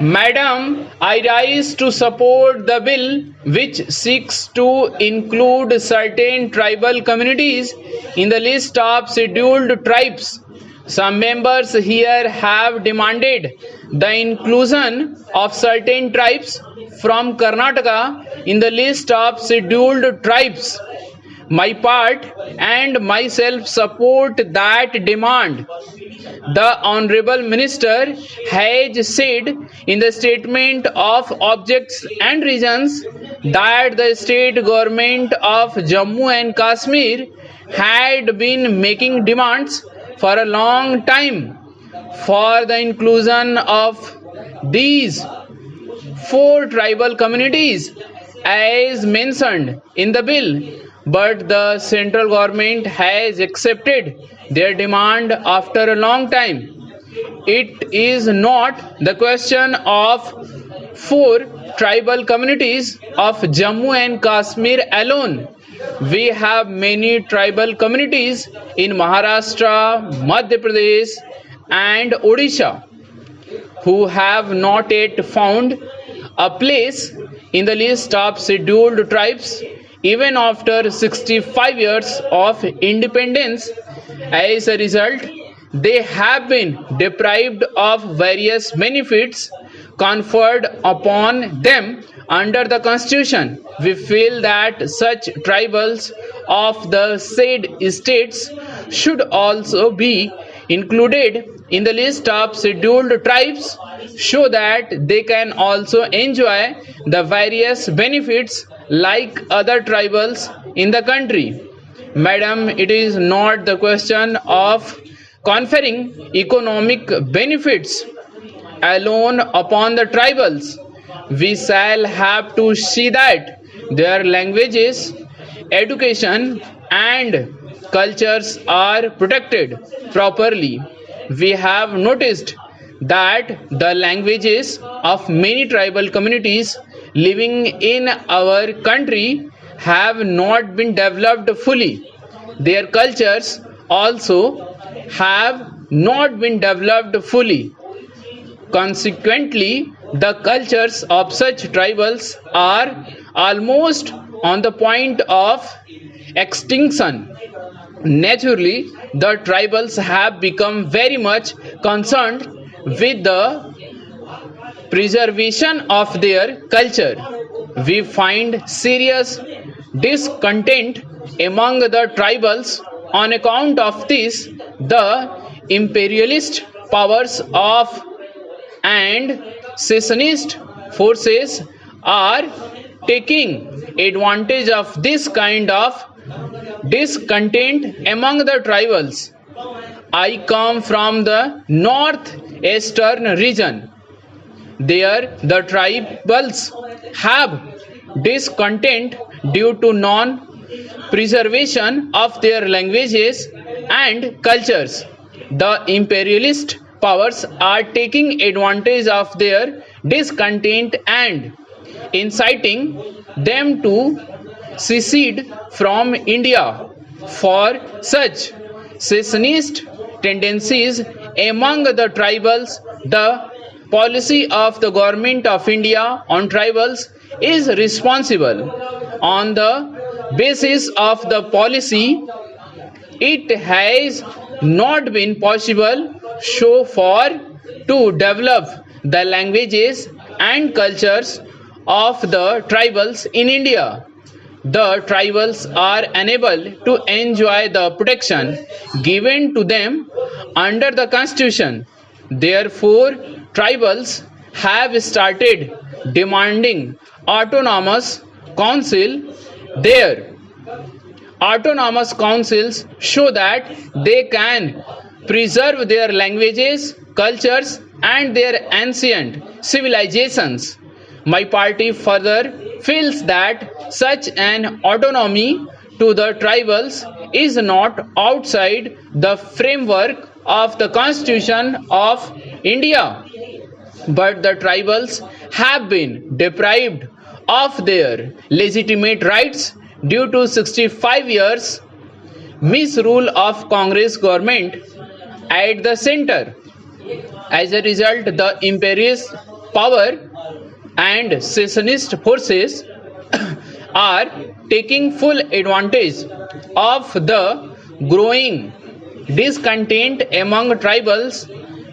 Madam, I rise to support the bill which seeks to include certain tribal communities in the list of scheduled tribes. Some members here have demanded the inclusion of certain tribes from Karnataka in the list of scheduled tribes. My part and myself support that demand. The Honorable Minister has said in the statement of objects and reasons that the state government of Jammu and Kashmir had been making demands for a long time for the inclusion of these four tribal communities as mentioned in the bill, but the central government has accepted their demand after a long time. It is not the question of four tribal communities of Jammu and Kashmir alone. We have many tribal communities in Maharashtra, Madhya Pradesh, and Odisha who have not yet found a place in the list of scheduled tribes even after 65 years of independence. As a result, they have been deprived of various benefits conferred upon them under the Constitution. We feel that such tribals of the said states should also be included in the list of scheduled tribes so that they can also enjoy the various benefits like other tribals in the country. Madam, it is not the question of conferring economic benefits alone upon the tribals. We shall have to see that their languages, education, and cultures are protected properly. We have noticed that the languages of many tribal communities living in our country have not been developed fully. Their cultures also have not been developed fully. Consequently, the cultures of such tribals are almost on the point of extinction. Naturally, the tribals have become very much concerned with the preservation of their culture. We find serious discontent among the tribals on account of this. The imperialist powers of and secessionist forces are taking advantage of this kind of discontent among the tribals. I come from the northeastern region. There, the tribals have discontent due to non-preservation of their languages and cultures. The imperialist powers are taking advantage of their discontent and inciting them to secede from India. For such secessionist tendencies among the tribals, the policy of the government of India on tribals is responsible. On the basis of the policy, it has not been possible so far to develop the languages and cultures of the tribals in India. The tribals are unable to enjoy the protection given to them under the Constitution. Therefore, tribals have started demanding autonomous council. Their autonomous councils show that they can preserve their languages, cultures, and their ancient civilizations. My party further feels that such an autonomy to the tribals is not outside the framework of the Constitution of India, but the tribals have been deprived of their legitimate rights due to 65 years misrule of Congress government at the center. As a result, the power and secessionist forces are taking full advantage of the growing discontent among tribals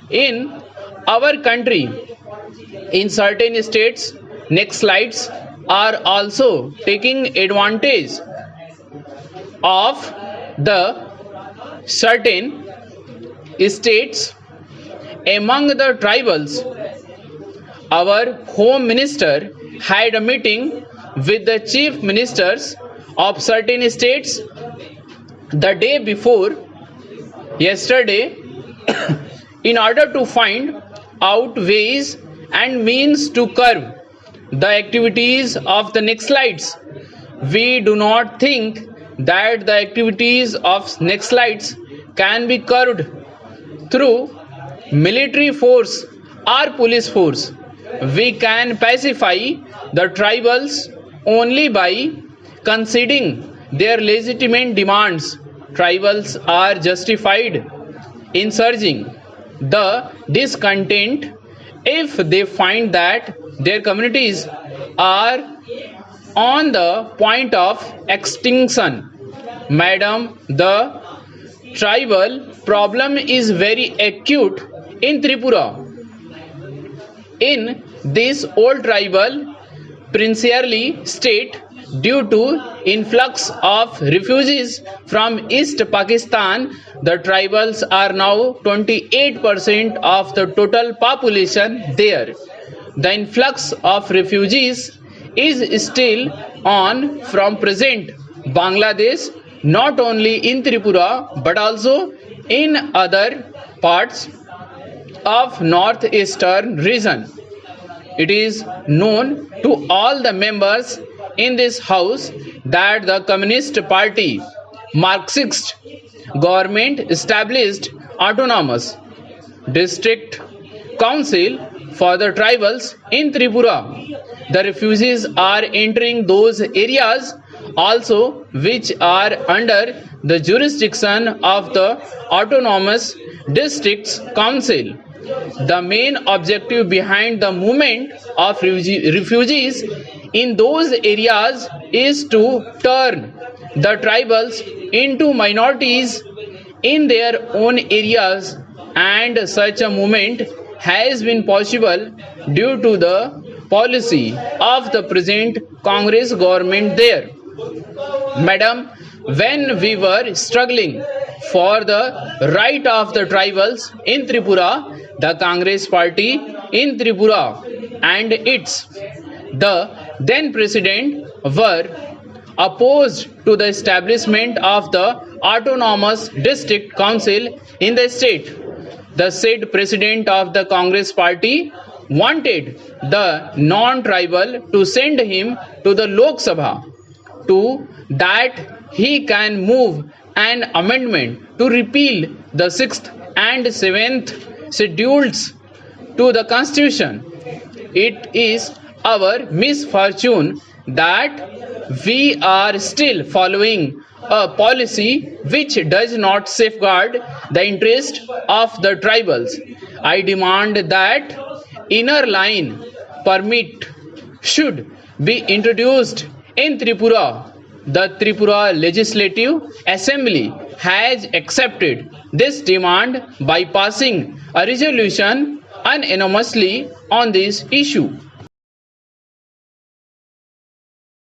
in our country. In certain states, next slides, are also taking advantage of the certain states among the tribals. Our home minister had a meeting with the chief ministers of certain states the day before yesterday in order to find out ways and means to curb the activities of the Naxalites. We do not think that the activities of Naxalites can be curbed through military force or police force. We can pacify the tribals only by conceding their legitimate demands. Tribals are justified in surging the discontent if they find that their communities are on the point of extinction. Madam, the tribal problem is very acute in Tripura. In this old tribal princely state, due to influx of refugees from East Pakistan, the tribals are now 28% of the total population there. The influx of refugees is still on from present Bangladesh, not only in Tripura but also in other parts of northeastern region. It is known to all the members in this house that the Communist Party Marxist government established autonomous district council for the tribals in Tripura. The refugees are entering those areas also which are under the jurisdiction of the autonomous districts council. The main objective behind the movement of refugees in those areas is to turn the tribals into minorities in their own areas, and such a movement has been possible due to the policy of the present Congress government there. Madam, when we were struggling for the right of the tribals in Tripura, the Congress party in Tripura and its the then president were opposed to the establishment of the autonomous district council in the state. The said president of the Congress party wanted the non-tribal to send him to the Lok Sabha to that he can move an amendment to repeal the 6th and 7th schedules to the constitution. It is our misfortune that we are still following a policy which does not safeguard the interest of the tribals. I demand that inner line permit should be introduced in Tripura. The Tripura Legislative Assembly has accepted this demand by passing a resolution unanimously on this issue.